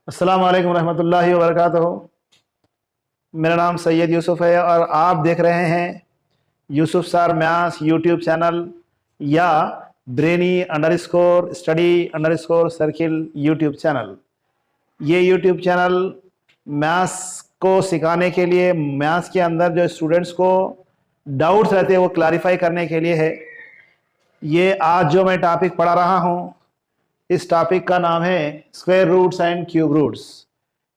अस्सलाम वालेकुम रहमतुल्लाहि व बरकातुहू। मेरा नाम सैयद यूसुफ है और आप देख रहे हैं Yusuf sir maths YouTube channel या brainy underscore study underscore circle YouTube channel. ये यूट्यूब चैनल मैथ्स को सिखाने के लिए, मैथ्स के अंदर जो स्टूडेंट्स को डाउट्स रहते हैं वो क्लैरिफाई करने के लिए है। ये आज जो मैं टॉपिक पढ़ा रहा हूँ, इस टॉपिक का नाम है square roots and cube roots.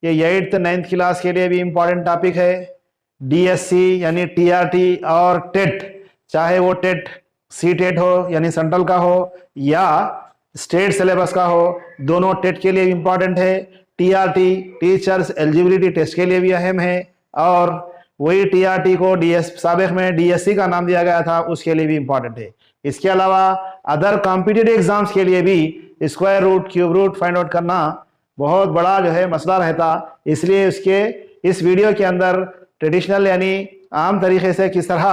ये 8th 9th क्लास के लिए भी इम्पॉर्टेंट टॉपिक है। डीएससी यानी टीआरटी और टेट, चाहे वो टेट सी टेट हो यानी सेंट्रल का हो या स्टेट सिलेबस का हो, दोनों टेट के लिए भी इम्पॉर्टेंट है। टीआरटी टीचर्स एलिजिबिलिटी टेस्ट के लिए भी अहम है और वही टीआरटी को साबिक में डीएससी का नाम दिया गया था, उसके लिए भी इम्पॉर्टेंट है। इसके अलावा अदर कॉम्पिटिटिव एग्जाम्स के लिए भी square root cube root find out करना बहुत बड़ा जो है मसला रहता। इसलिए इस वीडियो के अंदर ट्रेडिशनल यानी आम तरीके से किस तरह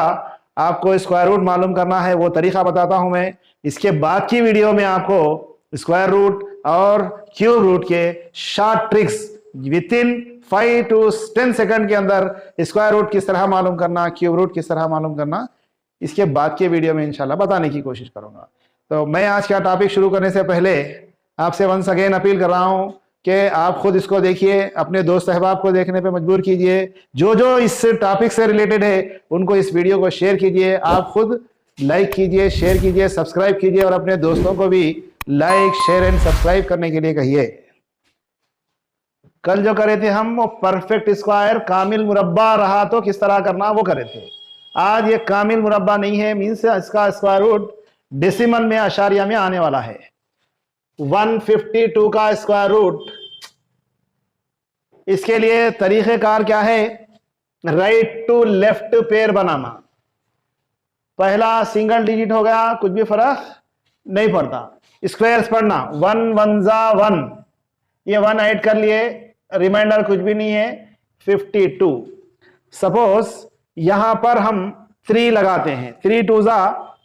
आपको स्क्वायर रूट मालूम करना है वो तरीका बताता हूं मैं। इसके बाद की वीडियो में आपको स्क्वायर रूट और क्यूब रूट के short tricks with in 5 to 10 second के अंदर स्क्वायर रूट किस तरह मालूम करना, क्यूब रूट किस तरह मालूम करना, इसके बाद के वीडियो में इंशाल्लाह बताने की कोशिश करूंगा। तो मैं आज का टॉपिक शुरू करने से पहले आपसे वंस अगेन अपील कर रहा हूं कि आप खुद इसको देखिए, अपने दोस्त अहबाब को देखने पे मजबूर कीजिए। जो इस टॉपिक से रिलेटेड है उनको इस वीडियो को शेयर कीजिए। आप खुद लाइक कीजिए, शेयर कीजिए, सब्सक्राइब कीजिए और अपने दोस्तों को भी लाइक शेयर एंड सब्सक्राइब करने के लिए कहिए। कल जो करे थे हम वो परफेक्ट स्क्वायर कामिल मुरब्बा रहा तो किस तरह करना वो करे थे। आज ये कामिल मुरब्बा नहीं है, मीन्स इसका स्क्वायर रूट डेसिमल में अशारिया में आने वाला है। 152 का स्क्वायर रूट, इसके लिए तरीक़ेकार क्या है? राइट टू लेफ्ट पेयर बनाना। पहला सिंगल डिजिट हो गया, कुछ भी फर्क नहीं पड़ता। स्क्वायर्स पढ़ना, 1 1 जा 1, ये 1 ऐड कर लिए, रिमाइंडर कुछ भी नहीं है, 52। सपोज यहां पर हम 3 लगाते हैं, 3 2 जा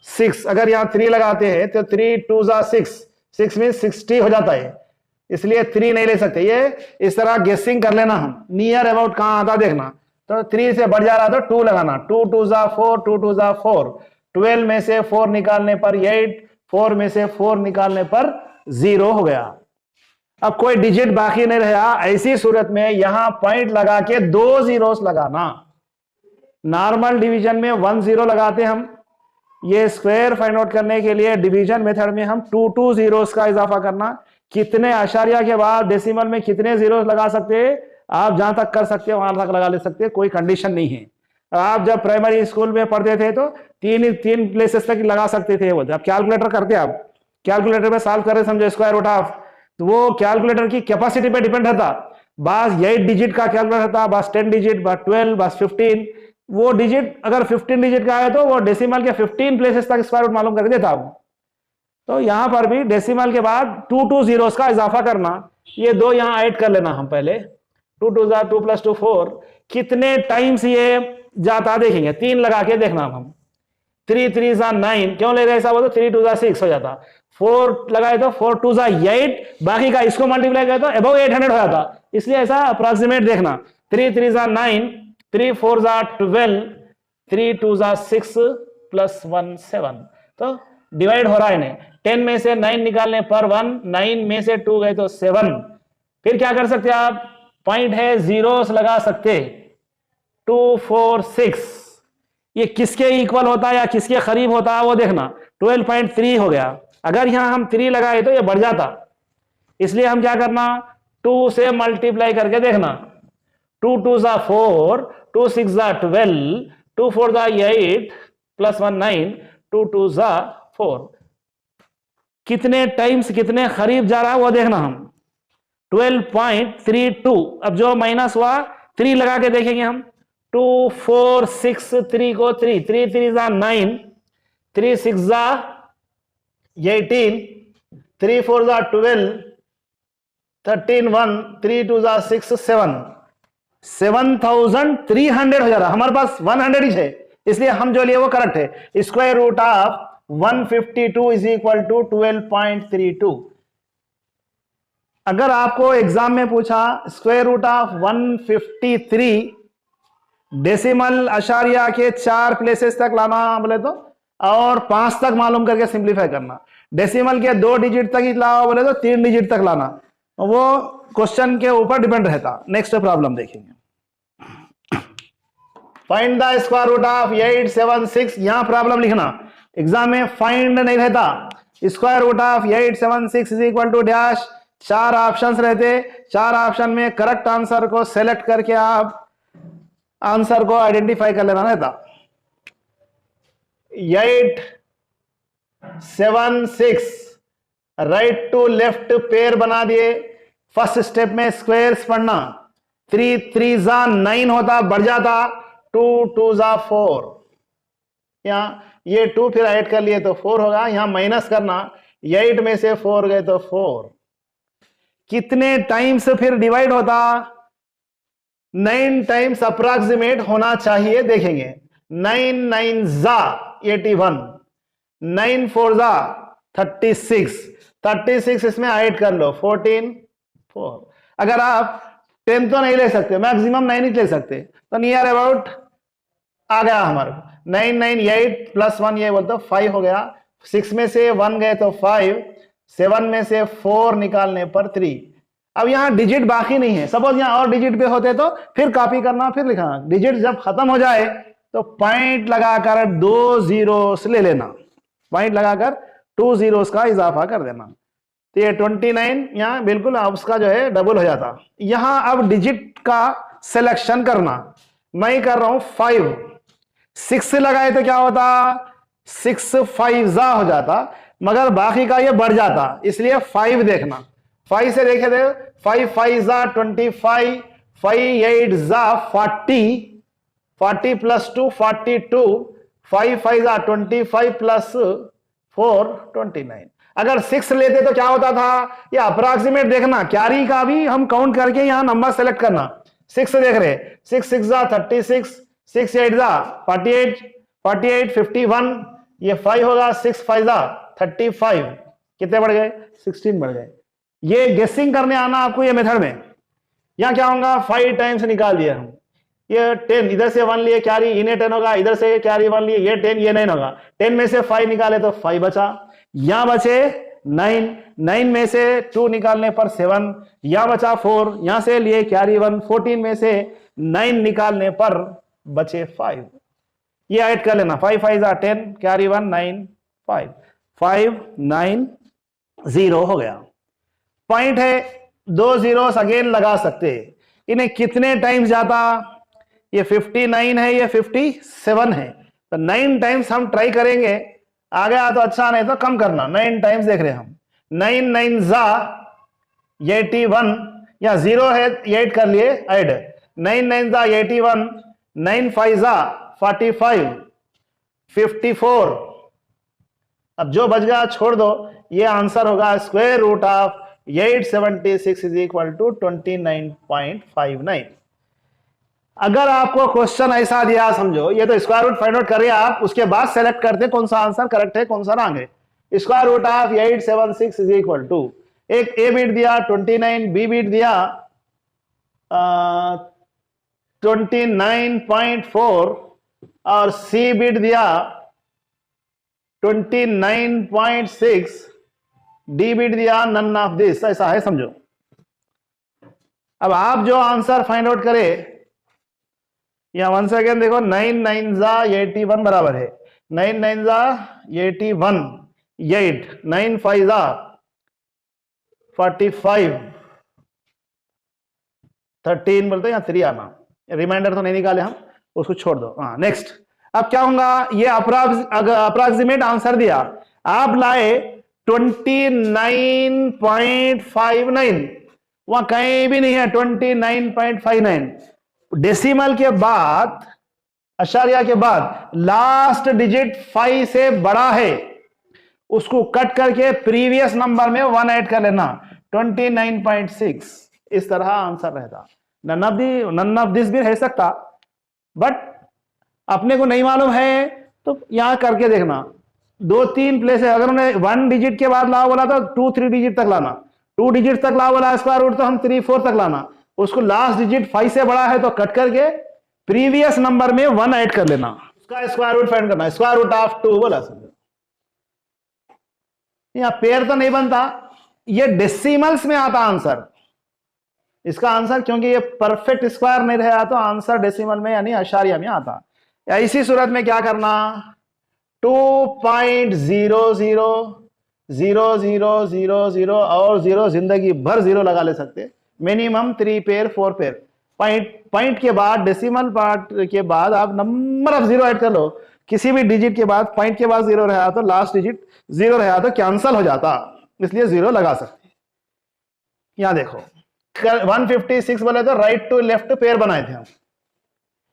6, अगर यहां 3 लगाते हैं तो 3 2 जा 6 में 60 हो जाता है, इसलिए 3 नहीं ले सकते। ये इस तरह गेसिंग कर लेना, हम नियर अबाउट कहां आता देखना। तो 3 से बढ़ जा रहा तो 2 लगाना, 2 2 जा 4, 2 2 जा 4, 12 में से 4 निकालने पर 8, 4 में से 4 निकालने पर 0 हो गया। अब कोई डिजिट बाकी नहीं रहा, ऐसी सूरत में यहां पॉइंट लगा के 2 जीरोस लगाना। नॉर्मल डिवीजन में 1 0 लगाते हम, ये स्क्वायर फाइंड आउट करने के लिए डिवीजन मेथड में हम 2 2 जीरोस का इजाफा करना। कितने आशारिया के बाद डेसिमल में कितने जीरोस लगा सकते हैं आप जहां तक कर सकते हो वहां तक लगा ले सकते हैं, कोई कंडीशन नहीं है। आप जब प्राइमरी स्कूल में पढ़ते थे तो तीन प्लेसेस तक लगा सकते थे। वो जब कैलकुलेटर करते आप कैलकुलेटर में सॉल्व कर रहे समझो स्क्वायर रूट ऑफ, तो वो कैलकुलेटर की कैपेसिटी पे डिपेंड रहता। बस 8 डिजिट का कैलकुलेटर था, बस 10 डिजिट, बस 12, बस 15। वो डिजिट अगर 15 डिजिट का है तो वो डेसिमल के 15 प्लेसेस तक स्क्वायर रूट मालूम करके देता। तो यहां पर भी डेसिमल के बाद 2 2 जीरोस का इजाफा करना। ये 2 यहां ऐड कर लेना हम पहले, 2 2 जा 2 + 2 4। कितने टाइम्स ये जाता देखेंगे, 3 लगा के देखना हम। 3 3 जा 9, क्यों ले रहे ऐसा? बोलो 3 2 जा 6 हो जाता, 4 लगाए तो 4 2 जा 8, बाकी का इसको मल्टीप्लाई करे तो अबव 800 हो जाता। इसलिए ऐसा अप्रोक्सीमेट देखना। 3 3 जा 9, 3 4 जा 12, 3 2 जा 6 + 1 7। तो डिवाइड हो रहा है इन्हें। 10 में से 9 निकालने पर 1, 9 में से 2 गए तो 7। फिर क्या कर सकते आप? पॉइंट है, जीरोस लगा सकते। 2 4 6, ये किसके इक्वल होता है या किसके करीब होता है वो देखना। 12.3 हो गया। अगर यहां हम 3 लगाए तो ये बढ़ जाता, इसलिए हम क्या करना, 2 से मल्टीप्लाई करके देखना। 2 2 जा 4, 2 6 जा 12, 2 4 जा 8 + 1 9, 2 2 जा 4। कितने टाइम्स कितने करीब जा रहा है वो देखना हम। 12.32। अब जो माइनस हुआ 3 लगा के देखेंगे हम। 2 4 6, 3 को 3 3 3 जा 9, 3 6 जा 18, 3 4 जा 12, 13 1, 3 2 जा 6 7, 7300 हो जा रहा। हमारे पास 100 ही है, इसलिए हम जो लिए वो करेक्ट है। Square root of 152 = 12.32। अगर आपको एग्जाम में पूछा स्क्वायर रूट ऑफ 153 डेसिमल अशारिया के 4 प्लेसेस तक लाना बोले तो, और 5 तक मालूम करके सिंप्लीफाई करना, डेसिमल के 2 डिजिट तक ही लाओ बोले तो 3 डिजिट तक लाना, वो क्वेश्चन के ऊपर डिपेंड रहता। नेक्स्ट प्रॉब्लम देखेंगे। Find the square root of 876, यहां प्रॉब्लम लिखना, एग्जाम में फाइंड नहीं रहता। Square root of 876 is equal to dash, 4 options रहते, 4 ऑप्शन में करेक्ट आंसर को सेलेक्ट करके आप आंसर को आइडेंटिफाई कर लेना रहता। 876 राइट टू लेफ्ट पेयर बना दिए। फर्स्ट स्टेप में स्क्वायर्स पढ़ना, 3 3 जा 9 होता, बढ़ जाता, 2 2 जा 4, यहां ये 2 फिर ऐड कर लिए तो 4 होगा, यहां माइनस करना, 8 में से 4 गए तो 4। कितने टाइम्स फिर डिवाइड होता, 9 टाइम्स अप्रॉक्सिमेट होना चाहिए, देखेंगे। 9 9 जा 81, 9 4 जा 36, 36 इसमें ऐड कर लो 14 4। अगर आप 10 तो नहीं ले सकते, मैक्सिमम 9 ही ले सकते, तो नियर अबाउट आ गया हमारे 9 9 8 प्लस 1 ये बोलते 5 हो गया। 6 में से 1 गए तो 5, 7 में से 4 निकालने पर 3। अब यहां डिजिट बाकी नहीं है, सपोज यहां और डिजिट पे होते तो फिर कॉपी करना, फिर लिखना। डिजिट जब खत्म हो जाए तो पॉइंट लगाकर 2 जीरोस ले लेना, पॉइंट लगाकर 2 जीरोस का इजाफा कर देना, तो ये 29 यहां बिल्कुल उसका जो है डबल हो जाता। यहां अब डिजिट का सिलेक्शन करना, मैं कर रहा हूं 5, 6 लगाए तो क्या होता, 6 5 जा हो जाता, मगर बाकी का ये बढ़ जाता, इसलिए 5 देखना। 5 से देखे थे, 5 5 जा 25, 5 8 जा 40, 40 प्लस 2 42, 5 5 जा 25 प्लस 4 29। अगर 6 लेते तो क्या होता था, ये अप्रॉक्सीमेट देखना, कैरी का भी हम काउंट करके यहां नंबर सेलेक्ट करना। 6 देख रहे, 6 6 जा 36, 6 8 जा 48, 48 51, ये 5 होगा, 6 5 जा 35, कितने बढ़ गए, 16 बढ़ गए। ये गेसिंग करने आना आपको ये मेथड में। यहां क्या होगा, 5 टाइम्स निकाल दिया हम, ये 10 इधर से 1 लिए कैरी, इन्हें 10 होगा, इधर से कैरी 1 लिए, ये 10 ये 9 होगा। 10 में से 5 निकाले तो 5 बचा, यहां बचे 9, 9 में से 2 निकालने पर 7, यहां बचा 4, यहां से लिए कैरी 1, 14 में से 9 निकालने पर बचे 5। ये ऐड कर लेना, 5 5 जा 10, कैरी 1 9 5, 5 9 0 हो गया। पॉइंट है, 2 जीरोस अगेन लगा सकते हैं। इन्हें कितने टाइम्स जाता, ये 59 है, ये 57 है, तो 9 टाइम्स हम ट्राई करेंगे, आ गया तो अच्छा, नहीं तो कम करना। 9 टाइम्स देख रहे हैं हम, 9 9 जा 81, या 0 है 8 कर लिए ऐड, 9 9 जा 81, 9 5 जा 45, 54। अब जो बच गया छोड़ दो, ये आंसर होगा square root of 876 is equal to 29.59। अगर आपको क्वेश्चन ऐसा दिया, समझो ये तो स्क्वायर रूट फाइंड आउट करिए आप, उसके बाद सेलेक्ट करते कौन सा आंसर करेक्ट है, कौन सा रॉन्ग है। Square root of 876 is equal to, एक ए बीट दिया 29, बी बीट दिया 29.4 और सी बीट दिया 29.6, डी बीट दिया नन ऑफ दिस, ऐसा है समझो। अब आप जो आंसर फाइंड आउट करें, या वन सेकेंड देखो, 9 9 जा 81 बराबर है, 9 9 जा 81, 8 9 5 जा 45, 13 बोलते हैं, 3 आना, रिमाइंडर तो नहीं निकाले हम, उसको छोड़ दो। हाँ नेक्स्ट, अब क्या होगा, ये अप्रॉक्सिमेट आंसर दिया, आप लाए 29.59, वहां कहीं भी नहीं है 29.59। डेसिमल के बाद, अशारिया के बाद लास्ट डिजिट 5 से बड़ा है, उसको कट करके प्रीवियस नंबर में 1 ऐड कर लेना, 29.6। इस तरह आंसर रहता। नन ऑफ दिस भी रह सकता, बट अपने को नहीं मालूम है तो यहां करके देखना। 2 3 प्लेस है, अगर उन्हें 1 डिजिट के बाद लाओ बोला तो 2 3 डिजिट तक लाना, 2 डिजिट तक लाओ वाला स्क्वायर रूट तो हम 3 4 तक लाना, उसको लास्ट डिजिट 5 से बड़ा है तो कट करके प्रीवियस नंबर में 1 ऐड कर लेना, उसका स्क्वायर रूट फाइंड करना, स्क्वायर रूट ऑफ 2 बोला। समझो यहां पेयर तो नहीं बनता, ये डेसिमल्स में आता आंसर इसका आंसर, क्योंकि ये परफेक्ट स्क्वायर नहीं रहा तो आंसर डेसिमल में यानी अशारिया में आता। या इसी सूरत में क्या करना, 2.000000 और 0 जिंदगी भर 0 लगा ले सकते, मिनिमम 3 पेयर 4 पेयर। पॉइंट के बाद डेसिमल पार्ट के बाद आप नंबर ऑफ 0 ऐड कर लो, किसी भी डिजिट के बाद पॉइंट के बाद 0 रहा तो लास्ट डिजिट 0 रहा तो कैंसल हो जाता, इसलिए 0 लगा सकते। यहां देखो 156 बोले तो राइट टू लेफ्ट पेयर बनाए थे हम,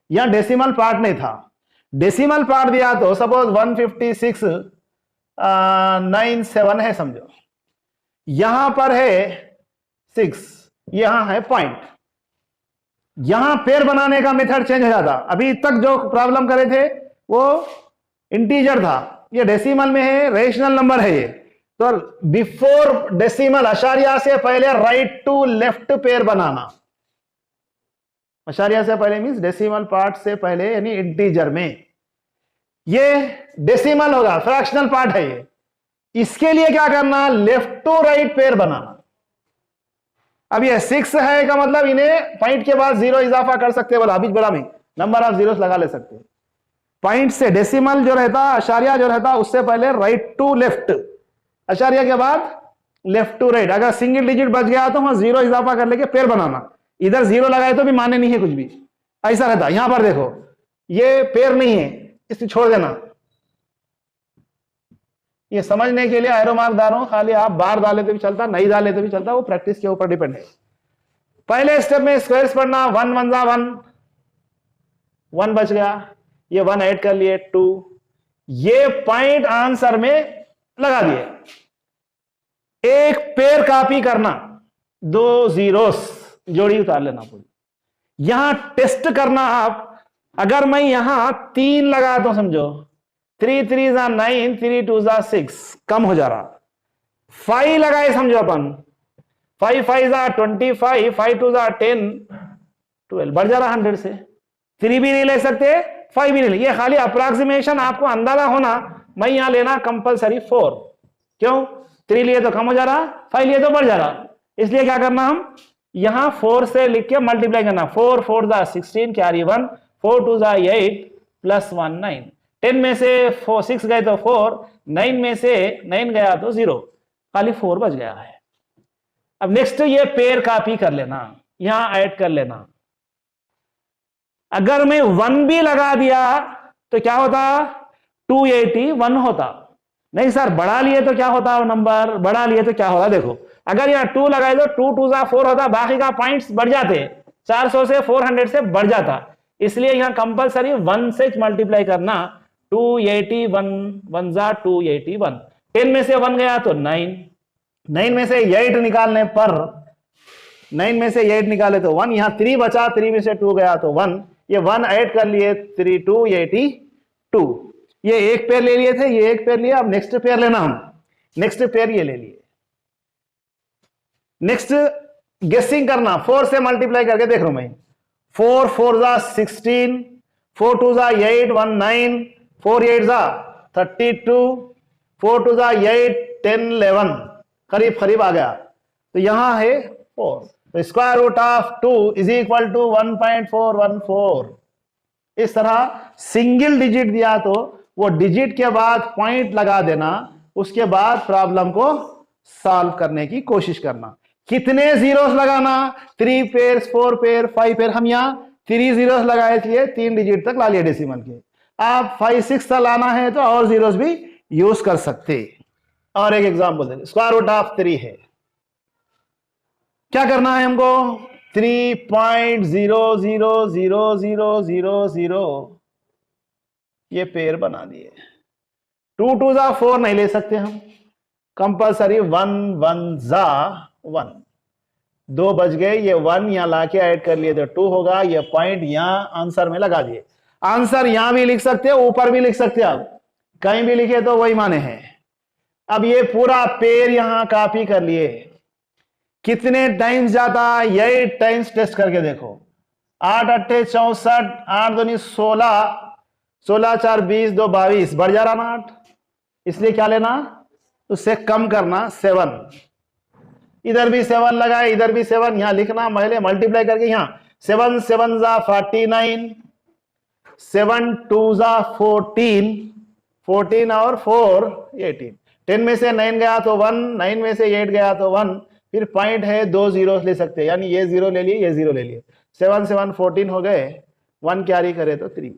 यहां डेसिमल पार्ट नहीं था, डेसिमल पार्ट दिया तो सपोज 156.97 है समझो, यहां पर है 6, यहां है पॉइंट, यहां पेयर बनाने का मेथड चेंज हो जाता। अभी तक जो प्रॉब्लम करे थे वो इंटीजर था, ये डेसिमल में है, रेशनल नंबर है ये, तो बिफोर डेसिमल अशारिया से पहले राइट टू लेफ्ट पेयर बनाना, अशारिया से पहले मींस डेसिमल पार्ट से पहले यानी इंटीजर में, ये डेसिमल होगा, फ्रैक्शनल पार्ट है ये, इसके लिए क्या करना, लेफ्ट टू राइट पेयर बनाना। अब ये 6 है का मतलब इन्हें पॉइंट के बाद 0 इजाफा कर सकते हैं, बोला अभी बड़ा में नंबर ऑफ जीरोस लगा ले सकते हैं, पॉइंट से डेसिमल जो रहता अशारिया जो रहता उससे पहले राइट टू लेफ्ट, अशारिया के बाद लेफ्ट टू राइट, अगर सिंगल डिजिट बच गया तो वहां 0 इजाफा कर लेके पेयर बनाना, इधर 0 लगाए तो भी माने नहीं है कुछ भी, ऐसा रहता। यहां पर देखो ये पेयर नहीं है, इसे छोड़ देना, ये समझने के लिए एरो मार्क डालो, खाली आप बार डाले तो भी चलता, नहीं डाले तो भी चलता, वो प्रैक्टिस के ऊपर डिपेंड है। पहले स्टेप में स्क्वायर्स पढ़ना, 1 1 जा 1 बच गया, ये 1 ऐड कर लिए 2, ये पॉइंट आंसर में लगा दिए, एक पेयर कॉपी करना, 2 जीरोस जोड़ी उतार लेना पूरी। यहां टेस्ट करना आप, अगर मैं यहां 3 लगा तो समझो 3 3 जा 9, 3 2 जा 6 कम हो जा रहा, 5 लगाए समझो अपन, 5 5 जा 25, 5 2 जा 10 12 बढ़ जा रहा 100 से, 3 भी नहीं ले सकते 5 भी नहीं ले, ये खाली अप्रोक्सीमेशन आपको अंदाजा होना, मैं यहां लेना कंपलसरी 4, क्यों 3 लिए तो कम हो जा रहा, 5 लिए तो बढ़ जा रहा, इसलिए क्या करना हम यहां 4 से लिख के मल्टीप्लाई करना, 4 4 जा 16 कैरी 1, 4 2 जा 8 प्लस 1 9, 10 में से 4 6 गए तो 4, 9 में से 9 गया तो 0, खाली 4 बच गया है। अब नेक्स्ट ये पेयर कॉपी कर लेना, यहां ऐड कर लेना, अगर मैं 1 भी लगा दिया तो क्या होता, 281 होता, नहीं सर बढ़ा लिए तो क्या होता, नंबर बढ़ा लिए तो क्या होता, देखो अगर यहां 2 लगाए तो 2 2 जा 4 होता, बाकी का पॉइंट्स बढ़ जाते, 400 से 400 से बढ़ जाता, इसलिए यहां कंपलसरी 1 से मल्टीप्लाई करना, 281 1 जा 281, 10 में से 1 गया तो 9, 9 में से 8 निकालने पर 9 में से 8 निकाले तो 1, यहां 3 बचा, 3 में से 2 गया तो 1, ये 1 ऐड कर लिए 3 2 82, ये एक पेयर ले लिए थे, ये एक पेयर लिया, अब नेक्स्ट पेयर लेना हम, नेक्स्ट पेयर ये ले लिए, नेक्स्ट गेसिंग करना, 4 से मल्टीप्लाई करके देख रहा हूं मैं, 4 4 जा 16, 4 2 जा 8 1 9, 4 8 जा 32, 4 2 जा 8 10 11, करीब करीब आ गया, तो यहां है 4, तो square root of 2 is equal to 1.414। इस तरह सिंगल डिजिट दिया तो वो डिजिट के बाद पॉइंट लगा देना, उसके बाद प्रॉब्लम को सॉल्व करने की कोशिश करना। कितने जीरोस लगाना, 3 पेयर 4 पेयर 5 पेयर, हम यहां 3 जीरोस लगाए इसलिए 3 डिजिट तक ला लिए डेसिमल के, आप 5 6 तक लाना है तो और जीरोस भी यूज कर सकते। और एक एग्जांपल दे, स्क्वायर रूट ऑफ 3 है, क्या करना है हमको, 3.0000000 ये पेयर बना दिए, 2 2 जा 4 नहीं ले सकते हम, कंपलसरी 1 1 जा 1, 2 बच गए, ये 1 यहां लाके ऐड कर लिए तो 2 होगा, ये पॉइंट यहां आंसर में लगा दिए, आंसर यहां भी लिख सकते हो ऊपर भी लिख सकते हो, आप कहीं भी लिखे तो वही माने हैं। अब ये पूरा पेयर यहां कॉपी कर लिए, कितने टाइम्स जाता, 8 टाइम्स टेस्ट करके देखो। 8 अट्ठे 64, 8 दूनी 16, 16 4 20, 2 22, बढ़ जा रहा ना 8, इसलिए क्या लेना, उससे कम करना 7। इधर भी 7 लगाए, इधर भी 7, यहां लिखना, पहले मल्टीप्लाई करके यहां 7 7 जा 49, 7 2 जा 14, 14 और 4 18, 10 में से 9 गया तो 1, 9 में से 8 गया तो 1, फिर पॉइंट है 2 जीरो ले सकते हैं, यानी ये 0 ले लिए, ये 0 ले लिए, 7 7 14 हो गए, 1 कैरी करे तो 3।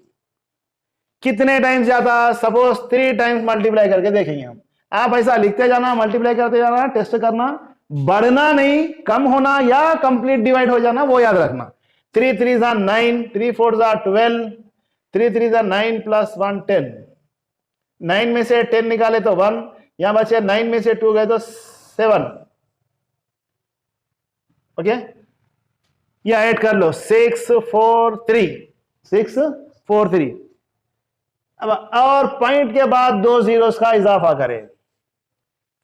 कितने टाइम्स जाता, सपोज 3 टाइम्स मल्टीप्लाई करके देखेंगे हम। आप ऐसा लिखते जाना, मल्टीप्लाई करते जाना, टेस्ट करना, बढ़ना नहीं, कम होना या कंप्लीट डिवाइड हो जाना, वो याद रखना। 3 3 जा 9, 3 4 जा 12, 3 3 जा 9 प्लस 1 10, 9 में से 10 निकाले तो 1, यहां बचे 9 में से 2 गए तो 7। ओके, या ऐड कर लो 6 4 3, 6 4 3। अब और पॉइंट के बाद 2 जीरोस का इजाफा करें,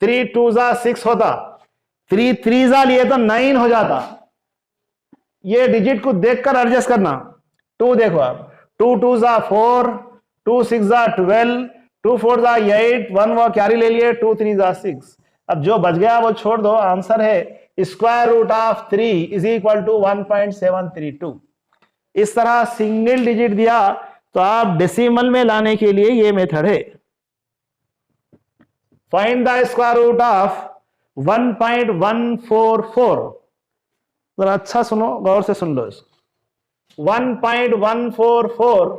3 2 जा 6 होता, 3 3 जा लिए तो 9 हो जाता। ये डिजिट को देखकर एडजस्ट करना। 2 देखो आप, 2 2 जा 4, 2 6 जा 12, 2 4 जा 8, 1 वो कैरी ले लिए, 2 3 जा 6। अब जो बच गया वो छोड़ दो, आंसर है square root of 3 is equal to 1.732। इस तरह सिंगल डिजिट दिया तो आप डेसिमल में लाने के लिए ये मेथड है। Find the square root of 1.144। जरा अच्छा सुनो, गौर से सुन लो इसको। 1.144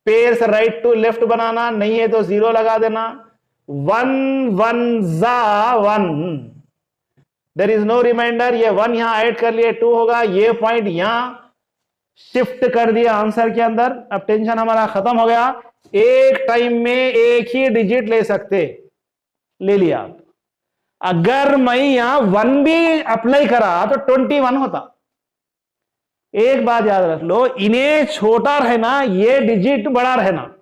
पेयर से राइट टू लेफ्ट बनाना, नहीं है तो 0 लगा देना। 1 1 जा 1, देयर इज नो रिमाइंडर, ये 1 यहां ऐड कर लिए 2 होगा, ये पॉइंट यहां शिफ्ट कर दिया आंसर के अंदर। अब टेंशन हमारा खत्म हो गया, एक टाइम में एक ही डिजिट ले सकते, ले लिया आप। अगर मैं यहां 1 भी अप्लाई करा तो 21 होता। एक बात याद रख लो, इन्हें छोटा रहना, ये डिजिट बड़ा रहना,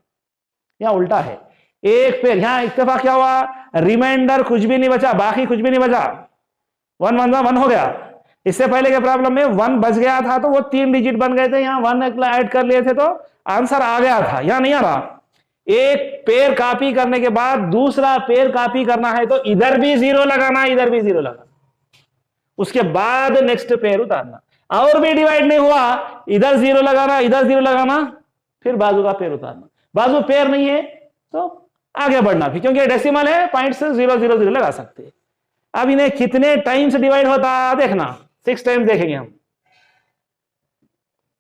यहां उल्टा है। एक पेयर यहां इत्तेफाक क्या हुआ, रिमाइंडर कुछ भी नहीं बचा, बाकी कुछ भी नहीं बचा, 1 1 1 हो गया। इससे पहले के प्रॉब्लम में 1 बच गया था तो वो 3 डिजिट बन गए थे, यहां 1 ऐड कर लिए थे तो आंसर आ गया था, यहां नहीं आ रहा। एक पेयर कॉपी करने के बाद दूसरा पेयर कॉपी करना है तो इधर भी 0 लगाना, इधर भी 0 लगाना, उसके बाद नेक्स्ट पेयर उतारना। और भी डिवाइड नहीं हुआ, इधर 0 लगाना, इधर 0 लगाना, फिर बाजू का पेयर उतारना। बाजू पेयर नहीं है तो आगे बढ़ना, फिर क्योंकि डेसिमल है, पॉइंट से 0 0 0 लगा सकते हैं। अब इन्हें कितने टाइम्स डिवाइड होता देखना, 6 टाइम्स देखेंगे हम।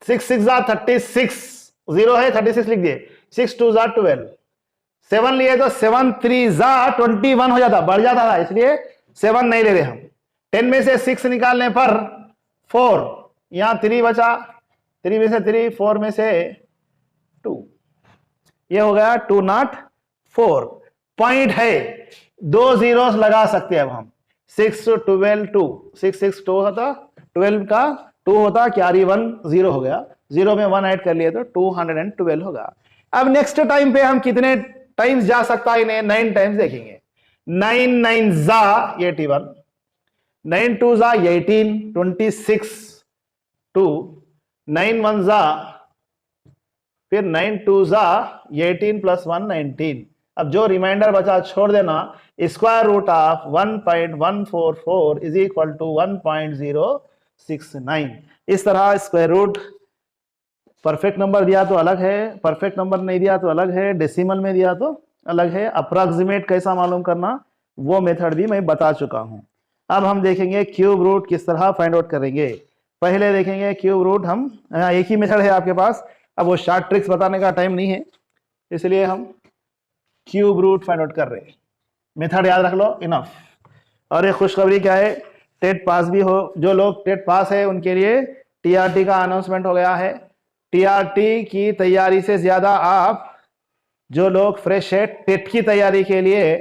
6 6 जा 36, 0 है 36 लिख दिए, 6 2 जा 12, 7 लिए तो 7 3 जा 21 हो जाता, बढ़ जाता था, इसलिए 7 नहीं ले रहे हम। 10 में से 6 निकालने पर 4, यहां 3 बचा, 3 में से 3, 4 में से 2, ये हो गया 204। पॉइंट है 2 जीरोस लगा सकते हैं अब हम। 6 12 2, 6 6 2 होता, 12 का 2 होता, कैरी 1 0 हो गया, 0 में 1 ऐड कर लिए तो 212 होगा। अब नेक्स्ट टाइम पे हम कितने टाइम्स जा सकता है, इन्हें 9 टाइम्स देखेंगे। 9 9 जा 81, 9 2 जा 18, 26 2, 9 1 जा, फिर 9 2 जा 18 प्लस 1 19। अब जो रिमाइंडर बचा छोड़ देना। Square root of 1.144 is equal to 1.069। इस तरह स्क्वायर रूट परफेक्ट नंबर दिया तो अलग है, परफेक्ट नंबर नहीं दिया तो अलग है, डेसिमल में दिया तो अलग है। अप्रॉक्सीमेट कैसा मालूम करना वो मेथड भी मैं बता चुका हूं। अब हम देखेंगे क्यूब रूट किस तरह फाइंड आउट करेंगे। पहले देखेंगे क्यूब रूट, हम एक ही मेथड है आपके पास, अब वो शॉर्ट ट्रिक्स बताने का टाइम नहीं है, इसलिए हम क्यूब रूट फाइंड आउट कर रहे हैं। मेथड याद रख लो, इनफ। और एक खुशखबरी क्या है, टेट पास भी हो, जो लोग टेट पास है उनके लिए टीआरटी का अनाउंसमेंट हो गया है। टीआरटी की तैयारी से ज्यादा आप जो लोग फ्रेश है टेट की तैयारी के लिए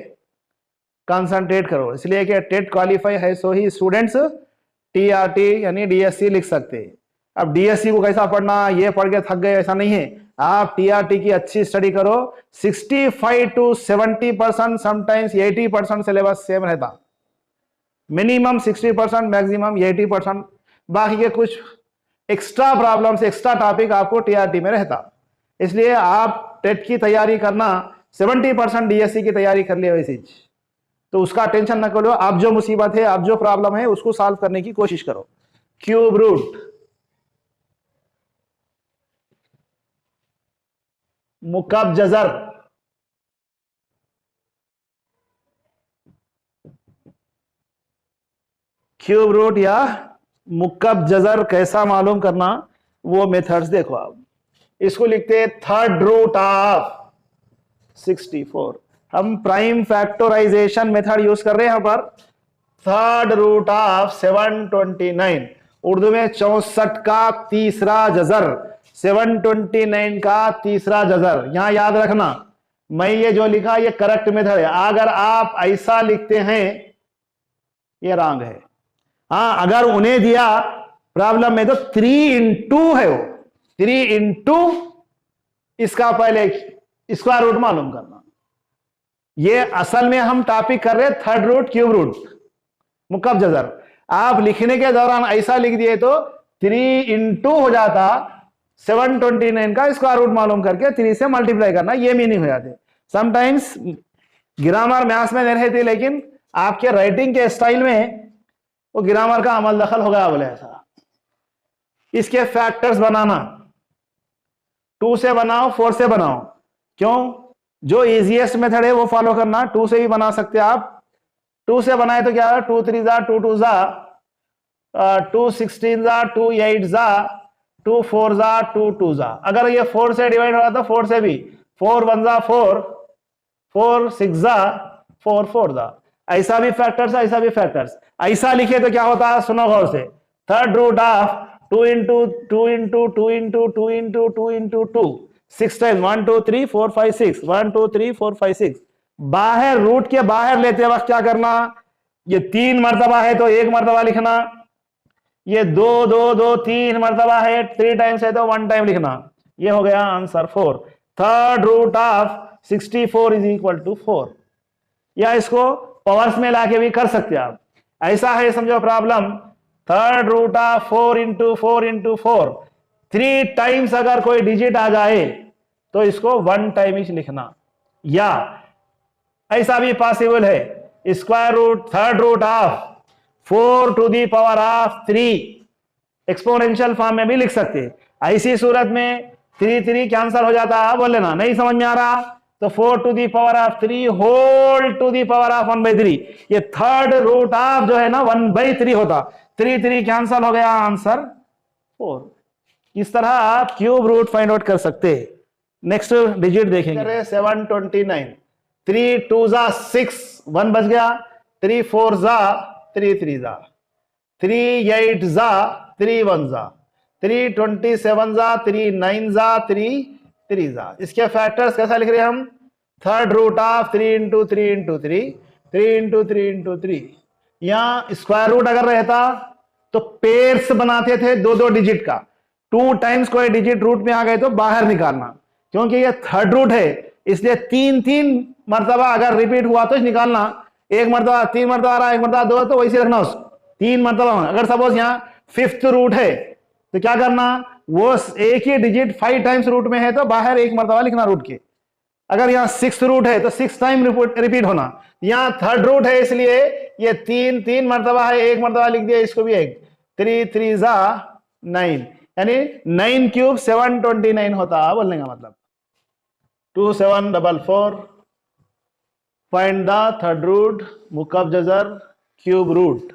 कंसंट्रेट करो, इसलिए कि टेट क्वालिफाई है सो ही स्टूडेंट्स टीआरटी यानी डीएससी लिख सकते हैं। अब डीएससी को कैसा पढ़ना, ये पढ़ के थक गए ऐसा नहीं है, आप टीआरटी की अच्छी स्टडी करो। 65 to 70%, समटाइम्स 80% सिलेबस सेम रहता। Minimum 60%, maximum 80%। बाकी के कुछ एक्स्ट्रा प्रॉब्लम्स, एक्स्ट्रा टॉपिक आपको टीआरटी में रहता। इसलिए आप टेट की तैयारी करना, 70% डीएससी की तैयारी कर लिया वैसे, तो उसका टेंशन न करो। आप जो मुसीबत है, आप जो प्रॉब्लम है, उसको सॉल्व करने की कोशिश करो। क्यूब रूट, मुकब जजर, क्यूब रूट या मुकब जजर कैसा मालूम करना, वो मेथड्स देखो आप। इसको लिखते हैं थर्ड रूट ऑफ 64। हम प्राइम फैक्टराइजेशन मेथड यूज कर रहे हैं यहां पर। थर्ड रूट ऑफ 729, उर्दू में 64 का तीसरा जजर, 729 का तीसरा जजर। यहां याद रखना, मैं ये जो लिखा ये करेक्ट मेथड है। अगर आप ऐसा लिखते हैं ये रॉन्ग है। हाँ, अगर उन्हें दिया प्रॉब्लम में तो 3 इंटू है, वो 3 इंटू इसका पहले स्क्वायर रूट मालूम करना। ये असल में हम टॉपिक कर रहे हैं थर्ड रूट, क्यूब रूट, मुकब जजर। आप लिखने के दौरान ऐसा लिख दिए तो 3 इंटू हो जाता 729 का स्क्वायर रूट मालूम करके 3 से मल्टीप्लाई करना, ये मीनिंग हो जाते। समटाइम्स ग्रामर मैथ्स में नहीं रहती, लेकिन आपके राइटिंग के स्टाइल में वो ग्रामर का अमल दखल हो गया बोले ऐसा। इसके फैक्टर्स बनाना, 2 से बनाओ, 4 से बनाओ। क्यों? जो इजीएस्ट मेथड है वो फॉलो करना। 2 से भी बना सकते हैं आप। 2 से बनाए तो क्या है, 2 3 जा 2 2 जा 2 16 जा 2 8 जा 2 4 जा 2 2 जा। अगर ये 4 से डिवाइड हो रहा तो 4 से भी, 4 1 जा 4, 4 6 जा 4 4 जा। ऐसा भी फैक्टर्स, ऐसा भी फैक्टर्स। ऐसा लिखे तो क्या होता है, सुनो गौर से। Third root of 2 into 2 into 2 into 2 into 2 into 2, 6 time 1 2 3 4 5 6, 1 2 3 4 5 6। बाहर रूट के बाहर लेते वक्त क्या करना, ये 3 मर्तबा है तो 1 मर्तबा लिखना, ये 2 2 2 3 मर्तबा है, 3 टाइम्स है तो 1 टाइम लिखना। ये हो गया answer 4। Third root of 64 is equal to 4। या इसको पावर्स में लाके भी कर सकते आप। ऐसा है समझो problem, third root of 4 into 4 into 4, 3 times अगर कोई डिजिट आ जाए तो इसको 1 टाइम ही लिखना। या ऐसा भी पॉसिबल है, square root third root of 4 to the power of 3, exponential form में भी लिख सकते हैं। ऐसी सूरत में 3 3 कैंसिल हो जाता है, बोल लेना। नहीं समझ में आ रहा तो 4 to the power of 3 whole to the power of 1/3। ये थर्ड रूट ऑफ जो है ना 1/3 होता, 3 3 कैंसिल हो गया, आंसर 4। इस तरह आप क्यूब रूट फाइंड आउट कर सकते हैं। नेक्स्ट डिजिट देखेंगे 729, 3 2 जा 6, 1 बच गया, 3 4 जा 3 3 जा, 3 8 जा 3 1 जा, 3 27 जा 3 9 जा 3 3 जा। इसके फैक्टर्स कैसा लिख रहे हैं हम, third root of 3 into 3 into 3, 3 into 3 into 3। यहां स्क्वायर रूट अगर रहता तो पेयर्स बनाते थे 2 डिजिट का। 2 टाइम्स कोई डिजिट रूट में आ गए तो बाहर निकालना, क्योंकि ये थर्ड रूट है इसलिए 3 3 मर्तबा अगर रिपीट हुआ तो निकालना। 1 मर्तबा 3 मर्तबा आ रहा, 1 मर्तबा 2, तो वैसे रखना उसको 3 मर्तबा। अगर सपोज यहाँ 5th रूट है तो क्या करना, वो एक ही डिजिट 5 टाइम्स रूट में है तो बाहर 1 मर्तबा लिखना रूट के। अगर यहाँ 6th रूट है तो 6 टाइम रिपीट होना। यहाँ थर्ड रूट है इसलिए ये 3 3 मर्तबा है, 1 मर्तबा लिख दिया, इसको भी 1, 3 3 जा 9, यानी 9 क्यूब 729 होता बोलने का मतलब। 2744, फाइंड द थर्ड रूट, मुकब जजर, क्यूब रूट।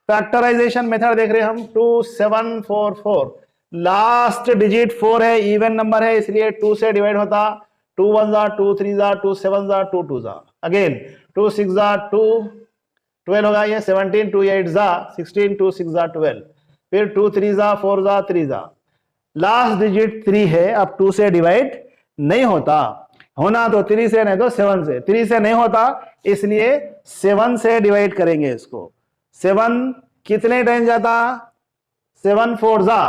फैक्टराइजेशन मेथड देख रहे हैं हम। 2744, लास्ट डिजिट 4 है, इवन नंबर है इसलिए 2 से डिवाइड होता। 2 1 जा 2 3 जा 2 7 जा 2 2 जा, अगेन 2 6 जा 2 12 होगा, ये 17 2 8 जा 16, 2 6 जा 12, फिर 2 3 जा 4 जा 3 जा। लास्ट डिजिट 3 है, अब 2 से डिवाइड नहीं होता, होना तो 3 से, नहीं तो 7 से। 3 से नहीं होता इसलिए 7 से डिवाइड करेंगे इसको। 7 कितने टाइम जाता, 7 4 जा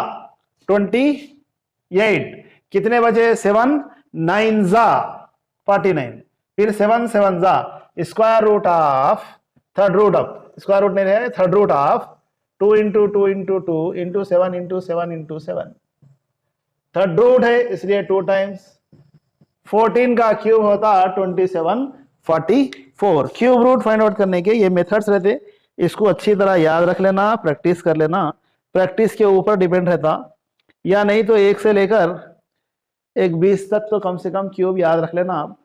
28, कितने बचे 7 9 जा 49, फिर 7 7 जा square root of third root of, square root नहीं रहेगा, third root of 2 into 2 into 2 into 7 into 7 into 7, third root है इसलिए 2 टाइम्स 14 का क्यूब होता 27 44। क्यूब रूट फाइंड आउट करने के ये मेथड्स रहते, इसको अच्छी तरह याद रख लेना, प्रैक्टिस कर लेना, प्रैक्टिस के ऊपर डिपेंड रहता, या नहीं तो 1 से लेकर 20 तक तो कम से कम क्यूब याद रख लेना आप,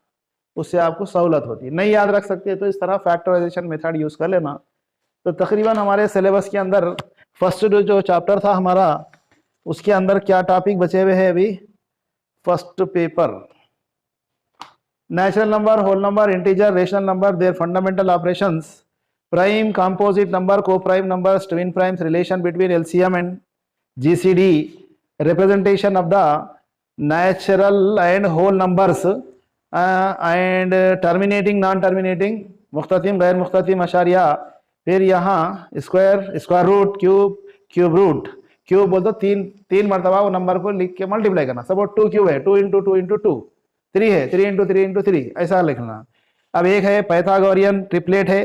उससे आपको सहूलत होती है। नहीं याद रख सकते तो इस तरह फैक्टराइजेशन मेथड यूज कर लेना। तो तकरीबन हमारे सिलेबस के अंदर फर्स्ट जो चैप्टर था हमारा, उसके अंदर क्या टॉपिक बचे हुए हैं अभी, first paper, natural number, whole number, integer, rational number, their fundamental operations, prime, composite number, coprime numbers, twin primes, relation between LCM and GCD, representation of the natural and whole numbers and terminating non terminating, मुख्ततिम गैर मुख्ततिम अशारिया, फिर यहाँ square, square root, cube, cube root, cube बोल दो तीन मरतबा वो नंबर को लिख के मल्टीप्लाई करना। सपोज 2 क्यूब है, 2 इंटू 2 इंटू 2, 3 है, 3 इंटू 3 इंटू 3, ऐसा लिखना। अब एक है पाइथागोरियन ट्रिपलेट है,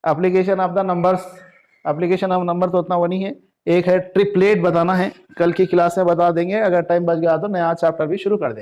application of the numbers, application of number तो उतना वो नहीं है, एक है ट्रिपलेट बताना है, कल की क्लास में बता देंगे, अगर टाइम बच गया तो नया चैप्टर भी शुरू कर देंगे।